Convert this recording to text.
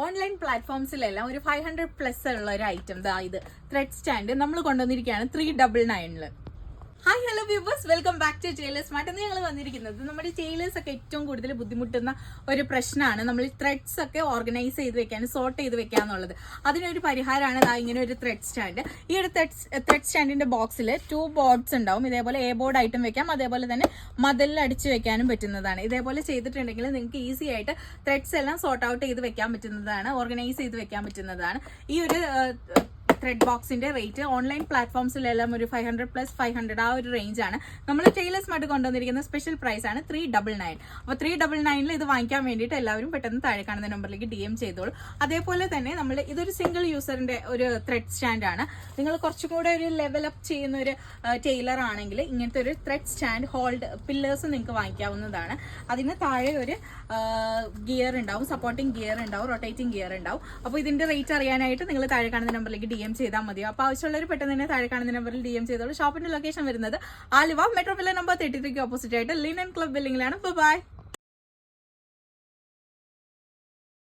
Online പ്ലാറ്റ്ഫോംസിലെല്ലാം ഒരു 500+ ഉള്ള ഒരു ഐറ്റം ഇത് ത്രെഡ് സ്റ്റാൻഡ് നമ്മൾ കൊണ്ടുവന്നിരിക്കുകയാണ് 399-ല്. Hi hello viewers, welcome back to Tailors Smart. എന്ന് ഞങ്ങൾ വന്നിരിക്കുന്നത് നമ്മുടെ ടൈലേഴ്സ് ഒക്കെ ഏറ്റവും കൂടുതൽ ബുദ്ധിമുട്ടുന്ന ഒരു പ്രശ്നമാണ് നമ്മൾ ത്രെഡ്സ് ഒക്കെ ഓർഗനൈസ് ചെയ്ത് വെക്കാൻ, സോർട്ട് ചെയ്ത് വെക്കുക എന്നുള്ളത്. അതിനൊരു പരിഹാരമാണ് ഇങ്ങനെ ഒരു ത്രെഡ് സ്റ്റാൻഡ്. ഈ ഒരു ത്രെഡ് സ്റ്റാൻഡിന്റെ ബോക്സിൽ 2 ബോർഡ്സ് ഉണ്ടാവും. ഇതേപോലെ എ ബോർഡ് ആയിട്ടും വെക്കാം, അതേപോലെ തന്നെ മതിലിൽ അടിച്ച് വെക്കാനും പറ്റുന്നതാണ്. ഇതേപോലെ ചെയ്തിട്ടുണ്ടെങ്കിൽ നിങ്ങൾക്ക് ഈസി ആയിട്ട് ത്രെഡ്സ് എല്ലാം സോർട്ട് ഔട്ട് ചെയ്ത് വെക്കാൻ പറ്റുന്നതാണ്, ഓർഗനൈസ് ചെയ്ത് വെക്കാൻ പറ്റുന്നതാണ്. ഈ ഒരു ത്രെഡ് ബോക്സിന്റെ റേറ്റ് ഓൺലൈൻ പ്ലാറ്റ്ഫോംസിലെല്ലാം ഒരു 500+, 500 ആ ഒരു റേഞ്ച് ആണ്. നമ്മൾ ടൈലേഴ്സ് സ്മാർട്ട് കൊണ്ടുവന്നിരിക്കുന്ന സ്പെഷ്യൽ പ്രൈസ് ആണ് 399. അപ്പോൾ 399-ൽ ഇത് വാങ്ങിക്കാൻ വേണ്ടിയിട്ട് എല്ലാവരും പെട്ടെന്ന് താഴെ കാണുന്ന നമ്പറിലേക്ക് DM ചെയ്തോളൂ. അതേപോലെ തന്നെ ഇതൊരു സിംഗിൾ യൂസറിന്റെ ഒരു ത്രെഡ് സ്റ്റാൻഡ് ആണ്. നിങ്ങൾ കുറച്ചും കൂടെ ഒരു ലെവൽ അപ്പ് ചെയ്യുന്ന ഒരു ടൈലർ ആണെങ്കിൽ ഇങ്ങനത്തെ ഒരു ത്രെഡ് സ്റ്റാൻഡ് ഹോൾഡ് പില്ലേഴ്സ് നിങ്ങൾക്ക് വാങ്ങിക്കാവുന്നതാണ്. അതിന് താഴെ ഒരു ഗിയർ ഉണ്ടാവും, സപ്പോർട്ടിംഗ് ഗിയർ ഉണ്ടാവും, റൊട്ടേറ്റിംഗ് ഗിയർ ഉണ്ടാവും. അപ്പോൾ ഇതിന്റെ റേറ്റ് അറിയാനായിട്ട് നിങ്ങൾ താഴെ കാണുന്ന നമ്പറിലേക്ക് DM ചെയ്താൽ മതിയോ. അപ്പോൾ ആവശ്യമുള്ളവർ പെട്ടെന്ന് തന്നെ താഴെ കാണുന്ന നമ്പറിൽ DM ചെയ്തോളൂ. ഷോപ്പിന്റെ ലൊക്കേഷൻ വരുന്നത് ആലുവ മെട്രോപോളിറ്റൻ നമ്പർ 33 ഓപ്പോസിറ്റ് ആയിട്ട് ലിനൻ ക്ലബ് ബിൽഡിംഗിലാണ്. ബൈ.